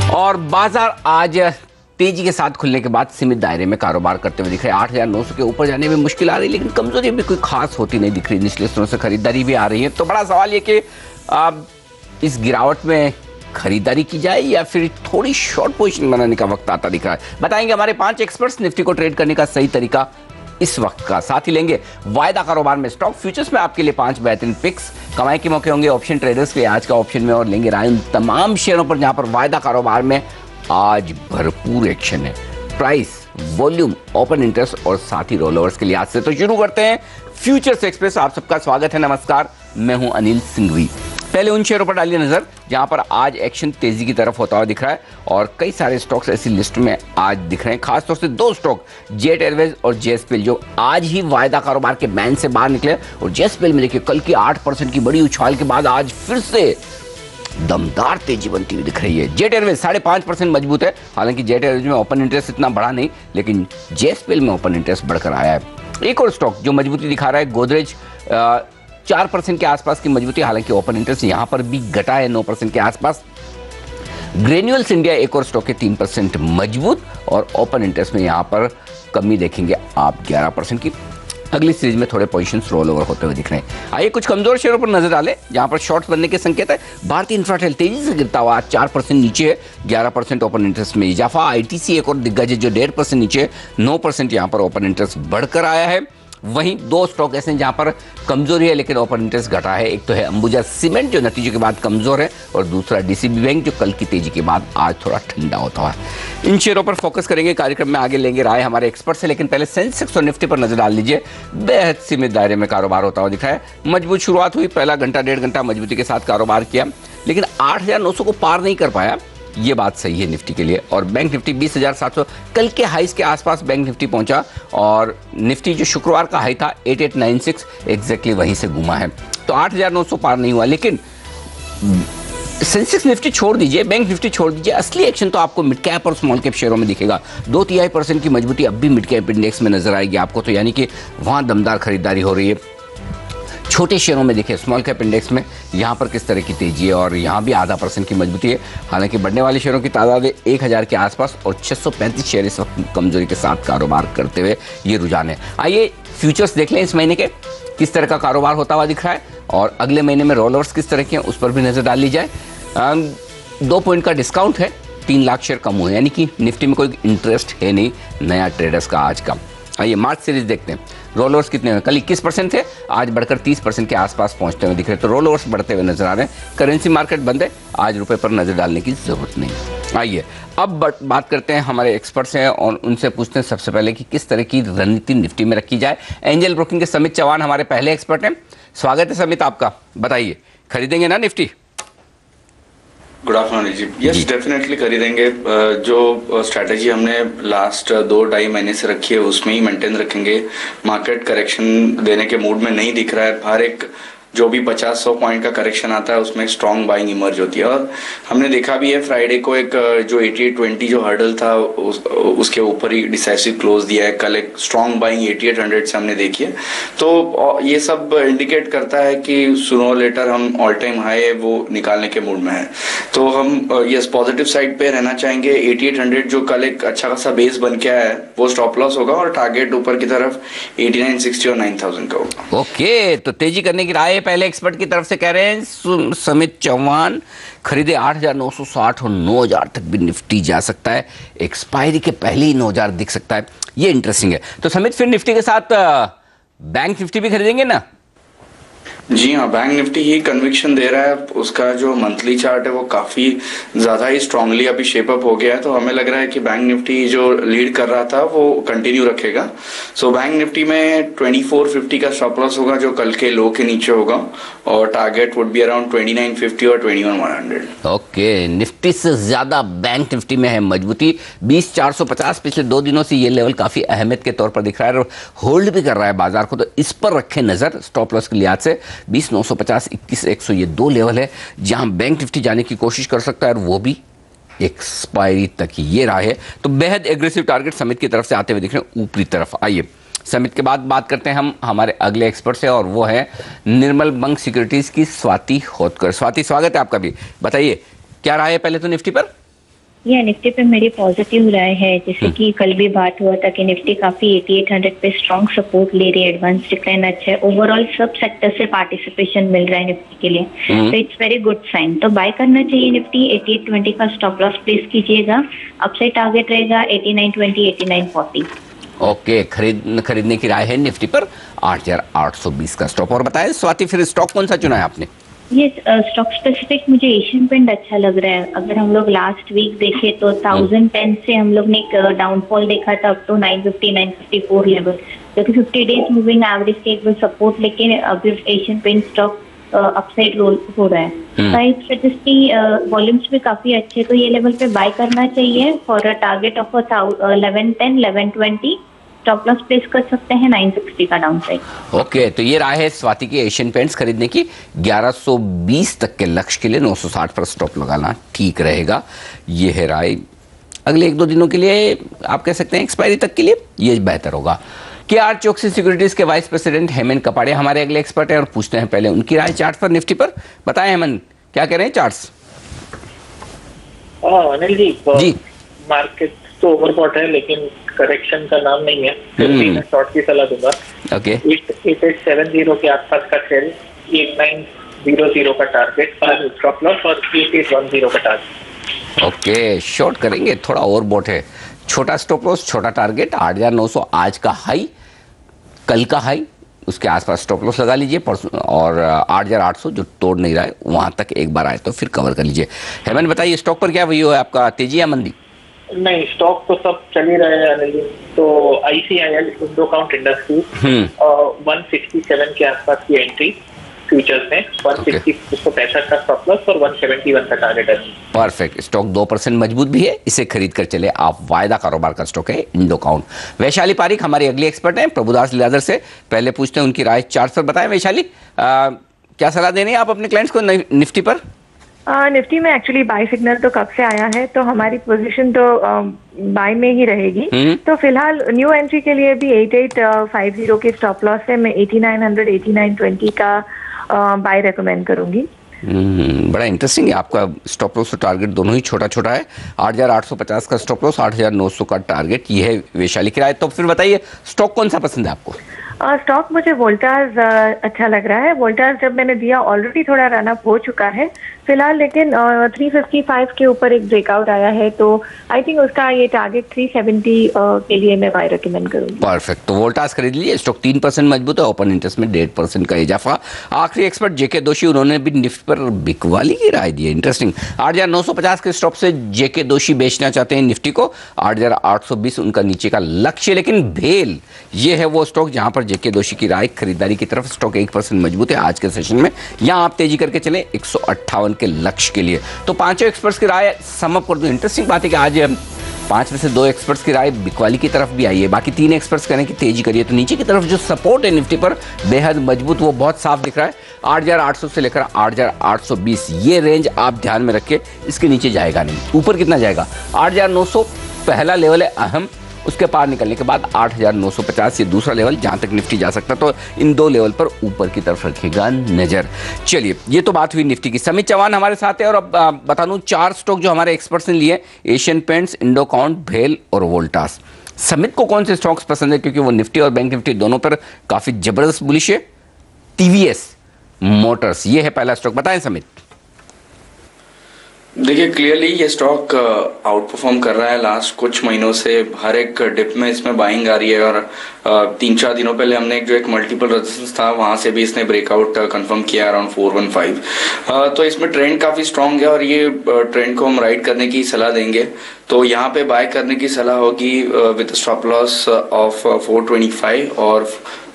और बाजार आज तेजी के साथ खुलने के बाद सीमित दायरे में कारोबार करते हुए दिख रहे हैं। 8,900 के ऊपर जाने में मुश्किल आ रही है, लेकिन कमजोरी भी कोई खास होती नहीं दिख रही। निचले स्तरों से खरीदारी भी आ रही है। तो बड़ा सवाल ये कि इस गिरावट में खरीदारी की जाए या फिर थोड़ी शॉर्ट पोजीशन बनाने का वक्त आता दिख रहा है। बताएंगे हमारे 5 एक्सपर्ट्स निफ्टी को ट्रेड करने का सही तरीका इस वक्त का। साथ ही लेंगे वायदा कारोबार में स्टॉक फ्यूचर्स में आपके लिए 5 बेहतरीन पिक्स। कमाई के मौके होंगे ऑप्शन ट्रेडर्स के आज का ऑप्शन में, और लेंगे राय उन तमाम शेयरों पर जहां पर वायदा कारोबार में आज भरपूर एक्शन है। प्राइस, वॉल्यूम, ओपन इंटरेस्ट और साथ ही रोलओवर्स के लिहाज से। तो शुरू करते हैं फ्यूचर्स एक्सप्रेस। आप सबका स्वागत है, नमस्कार। मैं हूं अनिल सिंघवी। पहले उन शेयरों पर डालिए नजर जहां पर आज एक्शन तेजी की तरफ होता हुआ दिख रहा है, और कई सारे स्टॉक्स ऐसी लिस्ट में आज दिख रहे हैं। खासतौर से 2 स्टॉक, जेट एयरवेज और जेएसपीएल, जो आज ही वायदा कारोबार के बैन से बाहर निकले। और जेएसपीएल में देखिए कल की 8% की बड़ी उछाल के बाद आज फिर से दमदार तेजी बनती हुई दिख रही है। जेट एयरवेज 5.5% मजबूत है। हालांकि जेट एयरवेज में ओपन इंटरेस्ट इतना बढ़ा नहीं, लेकिन जेएसपीएल में ओपन इंटरेस्ट बढ़कर आया है। एक और स्टॉक जो मजबूती दिखा रहा है, गोदरेज 4% के आसपास की मजबूती, हालांकि ओपन इंटरेस्ट यहां पर भी घटा है 9% के आसपास। ग्रेन्यूल्स इंडिया एक और स्टॉक है 3% मजबूत, और ओपन इंटरेस्ट में यहां पर कमी देखेंगे आप 11% की। अगली सीरीज में थोड़े पोजीशंस रोल ओवर होते हुए दिख रहे हैं। आइए कुछ कमजोर शेयरों पर नजर डालें जहां पर शॉर्ट्स बनने के संकेत है। भारतीय इंफ्राटेल तेजी से गिरता हुआ 4% नीचे है, 11% ओपन इंटरेस्ट में इजाफा। आईटीसी एक और दिग्गज है जो 1.5% नीचे है, 9% यहां पर ओपन इंटरेस्ट बढ़कर आया है। वहीं 2 स्टॉक ऐसे हैं जहां पर कमजोरी है लेकिन ओपन इंटरेस्ट घटा है। एक तो है अंबुजा सीमेंट जो नतीजों के बाद कमजोर है, और दूसरा डीसीबी बैंक जो कल की तेजी के बाद आज थोड़ा ठंडा होता है। इन शेयरों पर फोकस करेंगे, कार्यक्रम में आगे लेंगे राय हमारे एक्सपर्ट से। लेकिन पहले सेंसेक्स और निफ्टी पर नजर डाल लीजिए। बेहद सीमित दायरे में कारोबार होता हुआ दिखा है। मजबूत शुरुआत हुई, पहला घंटा 1.5 घंटा मजबूती के साथ कारोबार किया, लेकिन 8,900 को पार नहीं कर पाया। ये बात सही है निफ्टी के लिए। और बैंक निफ्टी 20,700 कल के हाईस के आसपास बैंक निफ्टी पहुंचा, और निफ्टी जो शुक्रवार का हाई था 8896 एग्जैक्टली वहीं से घुमा है। तो 8,900 पार नहीं हुआ, लेकिन सेंसेक्स निफ्टी छोड़ दीजिए, बैंक निफ्टी छोड़ दीजिए, असली एक्शन तो आपको मिड कैप और स्मॉल कैप शेयरों में दिखेगा। 2-3% की मजबूती अब भी मिड कैप इंडेक्स में नजर आएगी आपको, तो यानी कि वहां दमदार खरीदारी हो रही है। छोटे शेयरों में देखिए स्मॉल कैप इंडेक्स में यहाँ पर किस तरह की तेजी है, और यहाँ भी 0.5% की मजबूती है। हालांकि बढ़ने वाले शेयरों की तादाद 1000 के आसपास, और 635 शेयर इस वक्त कमजोरी के साथ कारोबार करते हुए ये रुझान है। आइए फ्यूचर्स देख लें इस महीने के किस तरह का कारोबार होता हुआ दिख रहा है, और अगले महीने में रोल ओवर्स किस तरह के हैं उस पर भी नजर डाल ली जाए। 2 पॉइंट का डिस्काउंट है, 3 लाख शेयर कम हुए, यानी कि निफ्टी में कोई इंटरेस्ट है नहीं नया ट्रेडर्स का आज का। आइए मार्च सीरीज देखते हैं। रोल ओवर्स कितने हुए? कल 21% थे, आज बढ़कर 30% के आसपास पहुंचते हुए दिख रहे हैं। तो रोल ओवर्स बढ़ते हुए नजर आ रहे हैं। करेंसी मार्केट बंद है, आज रुपए पर नजर डालने की जरूरत नहीं। आइए अब बात करते हैं, हमारे एक्सपर्ट्स हैं और उनसे पूछते हैं सबसे पहले कि किस तरह की रणनीति निफ्टी में रखी जाए। एंजल ब्रोकिंग के समित चौहान हमारे पहले एक्सपर्ट हैं। स्वागत है समित आपका। बताइए, खरीदेंगे ना निफ्टी? गुड आफ्टरनून जी। यस, डेफिनेटली खरीदेंगे। जो स्ट्रैटेजी हमने लास्ट 2-2.5 महीने से रखी है उसमें ही मेंटेन रखेंगे। मार्केट करेक्शन देने के मूड में नहीं दिख रहा है। हर एक जो भी 50-100 पॉइंट का करेक्शन आता है उसमें स्ट्रॉन्ग बाइंग इमर्ज होती है, और हमने देखा भी है फ्राइडे को एक जो 8820 जो हर्डल था उसके ऊपर ही डिसाइसिव क्लोज दिया है। कल एक स्ट्रॉन्ग बाइंग 8800 से हमने देखी है। तो ये सब इंडिकेट करता है कि सूनर लेटर हम ऑल टाइम हाई है वो निकालने के मूड में है। तो हम यस पॉजिटिव साइड पे रहना चाहेंगे। 8800 जो कल एक अच्छा खासा बेस बन के आया है वो स्टॉप लॉस होगा, और टारगेट ऊपर की तरफ 8960 और 9000 का होगा। ओके, तो तेजी करने की राय पहले एक्सपर्ट की तरफ से कह रहे हैं समित चौहान। खरीदे 8,960 और 9,000 तक भी निफ्टी जा सकता है। एक्सपायरी के पहले ही 9,000 दिख सकता है। ये इंटरेस्टिंग है। तो समित फिर निफ्टी के साथ बैंक निफ्टी भी खरीदेंगे ना? जी हाँ, बैंक निफ्टी ही कन्विक्शन दे रहा है। उसका जो मंथली चार्ट है वो काफी ज्यादा ही स्ट्रांगली अभी शेप अप हो गया है, तो हमें लग रहा है कि बैंक निफ्टी जो लीड कर रहा था वो कंटिन्यू रखेगा। सो बैंक निफ्टी में 2450 का स्टॉप लॉस होगा जो कल के लो के नीचे होगा, और टारगेट वुड बी अराउंड 2950 और 21,100। ओके, निफ्टी से ज्यादा बैंक निफ्टी में है मजबूती। 20,450 पिछले 2 दिनों से ये लेवल काफी अहमियत के तौर पर दिख रहा है, और होल्ड भी कर रहा है बाजार को, तो इस पर रखें नजर स्टॉप लॉस के लिहाज से। 20,950, 21,100 ये 2 लेवल है जहां बैंक निफ्टी जाने की कोशिश कर सकता है, और वो भी एक्सपायरी तक ही। ये रहा है। तो बेहद एग्रेसिव टारगेट समित की तरफ से आते हुए दिख रहे हैं ऊपरी तरफ। आइए समित के बाद बात करते हैं हम हमारे अगले एक्सपर्ट से, और वो है निर्मल बंग सिक्योरिटीज की स्वाति होतकर। स्वाति, स्वागत है आपका भी। बताइए क्या राय है पहले तो निफ्टी पर? ये निफ्टी पे मेरी पॉजिटिव राय है, जैसे कि कल भी बात हुआ था कि निफ्टी काफी 8800 पे स्ट्रॉन्ग सपोर्ट ले रही है, एडवांस डिक्लाइन अच्छा है, ओवरऑल सब सेक्टर से पार्टिसिपेशन मिल रहा है निफ्टी के लिए, तो इट्स वेरी गुड साइन। तो बाय करना चाहिए निफ्टी। 8820 का स्टॉप लॉस प्लेस कीजिएगा, अपसाइड टारगेट रहेगा 8920 8940। ओके, खरीदने की राय है निफ्टी पर 8820 का स्टॉप। और बताएं स्वाति, फिर स्टॉक कौन सा चुना है आपने? ये स्टॉक स्पेसिफिक मुझे एशियन पेंट अच्छा लग रहा है। अगर हम लोग लास्ट वीक देखें तो 1010 से हम लोग ने एक डाउनफॉल देखा था अप टू 950 954 लेवल, जो कि 50 डेज मूविंग एवरेज के एक सपोर्ट, लेकिन अभी Asian paint stock upside roll हो रहा है। प्राइस सजेस्ट वॉल्यूम्स भी काफी अच्छे, तो ये लेवल पे बाय करना चाहिए for a target of 1110 1120। Stop loss place कर सकते हैं 960 का डाउन साइड। ओके, तो ये राय है स्वाति की एशियन पेंट्स खरीदने की। 1120 तक के लक्ष्य के लिए 960 पर स्टॉप लगाना ठीक रहेगा। ये है राय। अगले 1-2 दिनों के लिए आप कह सकते हैं एक्सपायरी तक के लिए ये बेहतर होगा। KR चौकसी सिक्योरिटीज के वाइस प्रेसिडेंट हेमंत कपाड़िया हमारे अगले एक्सपर्ट हैं और पूछते हैं पहले उनकी राय चार्ट पर, निफ्टी पर। बताएं हेमंत, क्या कह रहे हैं चार्ट्स? अनिल जी, मार्केट तो ओवरबॉट है, लेकिन करेक्शन का नाम नहीं है। मैं शॉर्ट की सलाह दूंगा। ओके, 8870 के आसपास का सेल, 8900 का टारगेट और स्टॉप लॉस, और 8810 का टारगेट। ओके, शॉर्ट करेंगे, थोड़ा ओवरबॉट है। छोटा स्टॉप लॉस, छोटा टारगेट 8900 आज का हाई, कल का हाई, उसके आसपास स्टॉप लॉस लगा लीजिए। और 8800 जो तोड़ नहीं रहा है वहां तक एक बार आए तो फिर कवर कर लीजिए। हेमंत बताइए, स्टॉक पर क्या व्यू है आपका, तेजी या मंदी? नहीं, स्टॉक तो सब चल ही रहे हैं अनिल जी। तो ICIL इंडो काउंट इंडस्ट्रीज 167 के आसपास की एंट्री फ्यूचर्स में, 165 का स्टॉप लॉस और 171 का टारगेट है। परफेक्ट, स्टॉक 2% मजबूत भी है, इसे खरीद कर चले आप। वायदा कारोबार का स्टॉक है इंडो काउंट। वैशाली पारिक हमारी अगली एक्सपर्ट हैं प्रभुदास लीलाधर से। पहले पूछते हैं उनकी राय चार्ट पर। बताएं वैशाली, क्या सलाह देनी है आप अपने क्लाइंट्स को निफ्टी पर? निफ्टी में एक्चुअली बाय सिग्नल तो कब से आया है, तो हमारी पोजीशन तो बाय में ही रहेगी। तो फिलहाल न्यू एंट्री के लिए भी 8850 के स्टॉप लॉस है, मैं 8900 8920 का बाय रेकमेंड करूंगी। बड़ा इंटरेस्टिंग है, आपका स्टॉप लॉस और टारगेट दोनों ही छोटा छोटा है। 8850 का स्टॉप लॉस, 8900 का टारगेट, ये है वैशाली की राय। तो फिर बताइए स्टॉक कौन सा पसंद है आपको? स्टॉक मुझे वोल्टास अच्छा लग रहा है। वोल्टास जब मैंने दिया ऑलरेडी थोड़ा रन अप हो चुका है फिलहाल, लेकिन 355 के ऊपर एक ब्रेकआउट आया है, तो आई थिंक उसका ये टारगेट 370 के लिए मैं बाय रेकमेंड करूंगी। परफेक्ट, तो वोल्टास खरीद लीजिए। स्टॉक 3% मजबूत है, ओपन इंटरेस्ट में 1.5% का इजाफा। आखिरी एक्सपर्ट जेके दोषी, उन्होंने भी निफ्टी पर बिकवाली की राय दी है। इंटरेस्टिंग, 8950 के स्टॉप से जेके दोषी बेचना चाहते हैं निफ्टी को। 8820 उनका नीचे का लक्ष्य, लेकिन भेल ये है वो स्टॉक जहां पर जेके दोषी की राय खरीदारी की तरफ। स्टॉक 1% मजबूत है आज के सेशन में। यहां आप तेजी करके चले 158 के लक्ष्य के लिए। तो पांचों एक्सपर्ट्स की राय सम अप कर दूं। इंटरेस्टिंग बात है कि आज 5 में से 2 एक्सपर्ट्स की राय बिकवाली की तरफ भी आई है, बाकी 3 एक्सपर्ट्स कह रहे हैं कि तेजी करिए। तो नीचे की तरफ जो सपोर्ट है निफ्टी पर बेहद मजबूत, वो बहुत साफ दिख रहा है। 8800 से लेकर 8820 ये रेंज आप ध्यान में रखिए, इसके नीचे जाएगा नहीं। ऊपर कितना जाएगा? 8900 पहला लेवल है अहम, उसके पार निकलने के बाद 8950 ये दूसरा लेवल जहां तक निफ्टी जा सकता है। तो इन 2 लेवल पर ऊपर की तरफ रखिएगा नजर। चलिए, ये तो बात हुई निफ्टी की। समित चौहान हमारे साथ है और अब बता दूं 4 स्टॉक जो हमारे एक्सपर्ट्स ने लिए, एशियन पेंट्स, इंडो काउंट, भेल और वोल्टास। समित को कौन से स्टॉक्स पसंद है, क्योंकि वो निफ्टी और बैंक निफ्टी दोनों पर काफी जबरदस्त बुलिश है? TVS मोटर्स, ये है पहला स्टॉक। बताएं समित। देखिए, क्लियरली ये स्टॉक आउट परफॉर्म कर रहा है लास्ट कुछ महीनों से। हर एक डिप में इसमें बाइंग आ रही है और 3-4 दिनों पहले हमने एक मल्टीपल रेजिस्टेंस था, वहां से भी इसने ब्रेकआउट कंफर्म किया अराउंड 415। तो इसमें ट्रेंड काफी स्ट्रांग है और ये ट्रेंड को हम राइड करने की सलाह देंगे। तो यहाँ पे बाय करने की सलाह होगी विद स्टॉप लॉस ऑफ 425 और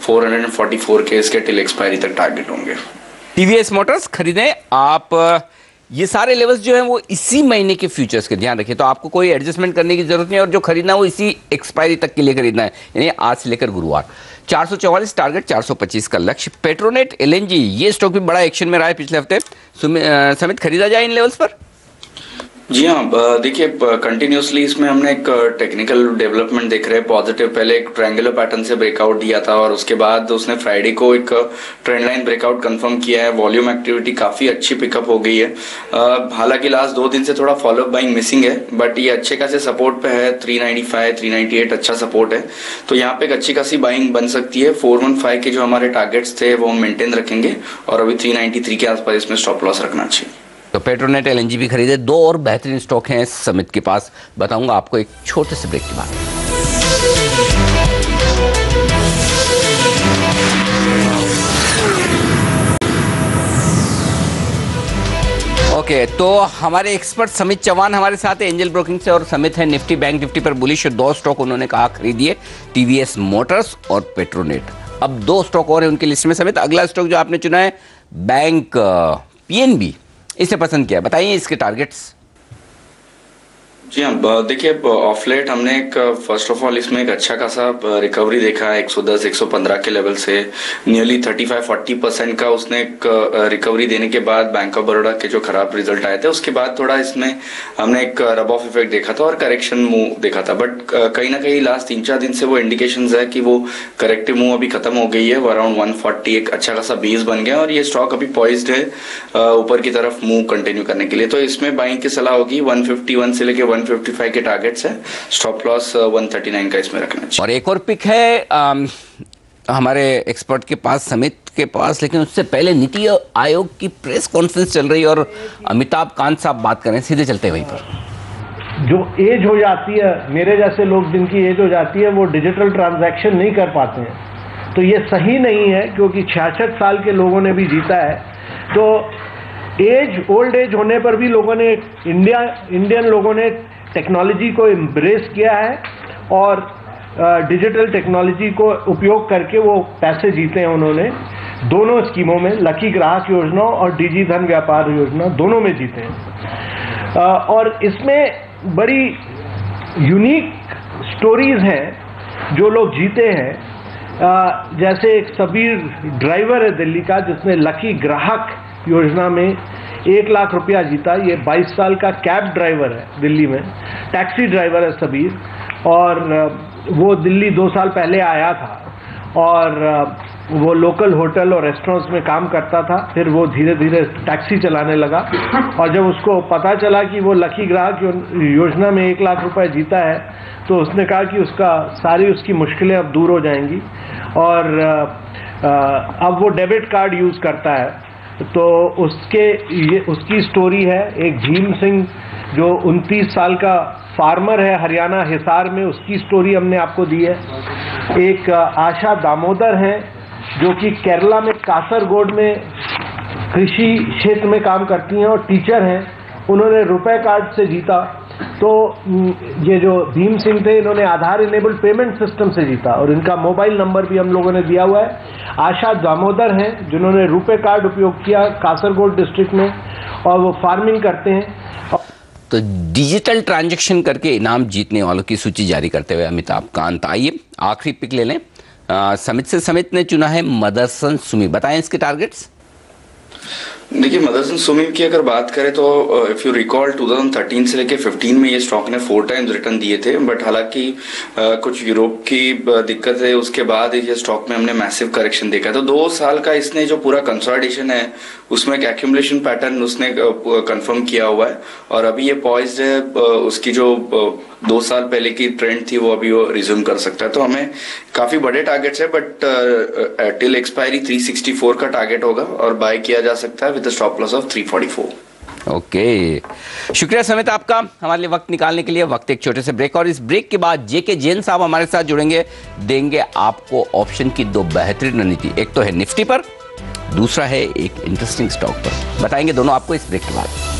444 के इसके टिल एक्सपायरी तक टारगेट होंगे। TVS मोटर्स खरीदें आप। ये सारे लेवल्स जो हैं वो इसी महीने के फ्यूचर्स के, ध्यान रखिए। तो आपको कोई एडजस्टमेंट करने की जरूरत नहीं है और जो खरीदना है वो इसी एक्सपायरी तक के लिए खरीदना है, यानी आज से लेकर गुरुवार। 444 टारगेट, 425 का लक्ष्य। पेट्रोनेट LNG ये स्टॉक भी बड़ा एक्शन में रहा है पिछले हफ्ते। समित, खरीदा जाए इन लेवल्स पर? जी हाँ, देखिए कंटिन्यूसली इसमें हमने एक टेक्निकल डेवलपमेंट देख रहे हैं पॉजिटिव। पहले एक ट्रायंगुलर पैटर्न से ब्रेकआउट दिया था और उसके बाद उसने फ्राइडे को एक ट्रेंड लाइन ब्रेकआउट कंफर्म किया है। वॉल्यूम एक्टिविटी काफी अच्छी पिकअप हो गई है। हालांकि लास्ट 2 दिन से थोड़ा फॉलोअप बाइंग मिसिंग है, बट ये अच्छे खासे सपोर्ट पे है। 395 398 अच्छा सपोर्ट है, तो यहाँ पे एक अच्छी खासी बाइंग बन सकती है। 415 के जो हमारे टारगेट्स थे वो हम मेंटेन रखेंगे और अभी 393 के आसपास इसमें स्टॉप लॉस रखना चाहिए। तो पेट्रोनेट एलएनजी भी खरीदे। 2 और बेहतरीन स्टॉक हैं समित के पास, बताऊंगा आपको एक छोटे से ब्रेक के बाद। ओके, तो हमारे एक्सपर्ट समित चौहान हमारे साथ है एंजल ब्रोकिंग से, और समित है निफ्टी बैंक निफ्टी पर बुलिश। 2 स्टॉक उन्होंने कहा खरीदिए, टीवीएस मोटर्स और पेट्रोनेट। अब 2 स्टॉक और है उनकी लिस्ट में। समित, अगला स्टॉक जो आपने चुना है बैंक पीएनबी, इसे पसंद किया, बताइए इसके टारगेट्स। जी हाँ, देखिए ऑफ लेट हमने एक फर्स्ट ऑफ ऑल इसमें एक अच्छा खासा रिकवरी देखा है 110 115 के लेवल से। नियरली 35-40% का उसने एक रिकवरी देने के बाद बैंक ऑफ बड़ौदा के जो खराब रिजल्ट आए थे उसके बाद थोड़ा इसमें हमने एक रब ऑफ इफेक्ट देखा था और करेक्शन मूव देखा था। बट कहीं ना कहीं लास्ट 3-4 दिन से वो इंडिकेशंस है कि वो करेक्टिव मूव अभी खत्म हो गई है। वो अराउंड 140 एक अच्छा खासा बेस बन गया और ये स्टॉक अभी पॉइज्ड है ऊपर की तरफ मूव कंटिन्यू करने के लिए। तो इसमें बाइंग की सलाह होगी। 151 से लेके 155 के टारगेट्स है, स्टॉप लॉस 139 का इसमें रखना चाहिए। और एक और पिक है हमारे एक्सपर्ट के पास, समित के पास, लेकिन उससे पहले नीति आयोग की प्रेस कॉन्फ्रेंस चल रही है और अमिताभ कांत साहब बात कर रहे हैं। सीधे चलते वहीं पर। जो एज हो जाती है, मेरे जैसे लोग जिनकी एज हो जाती है, वो डिजिटल ट्रांजैक्शन नहीं कर पाते हैं, तो ये सही नहीं है, क्योंकि 66 साल के लोगों ने भी जीता है। तो ओल्ड एज होने पर भी लोगों ने, इंडियन लोगों ने टेक्नोलॉजी को एम्ब्रेस किया है और डिजिटल टेक्नोलॉजी को उपयोग करके वो पैसे जीते हैं उन्होंने। दोनों स्कीमों में, लकी ग्राहक योजना और डिजी धन व्यापार योजना, दोनों में जीते हैं। और इसमें बड़ी यूनिक स्टोरीज हैं जो लोग जीते हैं। जैसे एक सबीर ड्राइवर है दिल्ली का, जिसने लकी ग्राहक योजना में 1 लाख रुपया जीता। ये 22 साल का कैब ड्राइवर है दिल्ली में, टैक्सी ड्राइवर है सबीर, और वो दिल्ली 2 साल पहले आया था और वो लोकल होटल और रेस्टोरेंट्स में काम करता था। फिर वो धीरे धीरे टैक्सी चलाने लगा और जब उसको पता चला कि वो लकी ग्राहक योजना में 1 लाख रुपए जीता है, तो उसने कहा कि सारी उसकी मुश्किलें अब दूर हो जाएंगी और अब वो डेबिट कार्ड यूज़ करता है। तो उसकी स्टोरी है। एक भीम सिंह जो 29 साल का फार्मर है हरियाणा हिसार में, उसकी स्टोरी हमने आपको दी है। एक आशा दामोदर हैं जो कि केरला में कासरगोड में कृषि क्षेत्र में काम करती हैं और टीचर हैं। उन्होंने रुपए कार्ड से जीता। तो ये जो भीम सिंह थे, इन्होंने आधार इनेबल्ड पेमेंट सिस्टम से जीता और इनका मोबाइल नंबर भी हम लोगों ने दिया हुआ है। आशा दामोदर हैं जिन्होंने रुपए कार्ड उपयोग किया कासरगोड डिस्ट्रिक्ट में और वो फार्मिंग करते हैं। तो डिजिटल ट्रांजैक्शन करके इनाम जीतने वालों की सूची जारी करते हुए अमिताभ कांत। आइए आखिरी पिक ले लें। समित ने चुना है मदरसन सुमी, बताएं इसके टारगेट्स। देखिए मदरसन सुमी की अगर बात करें तो इफ यू रिकॉल 2013 से लेके 15 में ये स्टॉक ने 4 टाइम्स रिटर्न दिए थे। बट हालांकि कुछ यूरोप की दिक्कत है, उसके बाद ये स्टॉक में हमने मैसिव करेक्शन देखा। तो 2 साल का इसने जो पूरा कंसोलिडेशन है उसमें एक एक्यूमुलेशन पैटर्न उसने कंफर्म किया हुआ है और अभी ये पॉइज्ड है। उसकी जो 2 साल पहले की ट्रेंड थी वो अभी वो रिज्यूम कर सकता है। तो हमें काफी बड़े टारगेट्स है, बट टिल एक्सपायरी 364 का टारगेट होगा और बाय किया जा सकता है with stop loss of 344। Okay, शुक्रिया समित आपका हमारे लिए वक्त निकालने के लिए। वक्त एक छोटे से ब्रेक, और इस ब्रेक के बाद जेके जैन साहब हमारे साथ जुड़ेंगे, देंगे आपको ऑप्शन की 2 बेहतरीन रणनीति। एक तो है निफ्टी पर, दूसरा है एक इंटरेस्टिंग स्टॉक पर। बताएंगे दोनों आपको इस ब्रेक के बाद।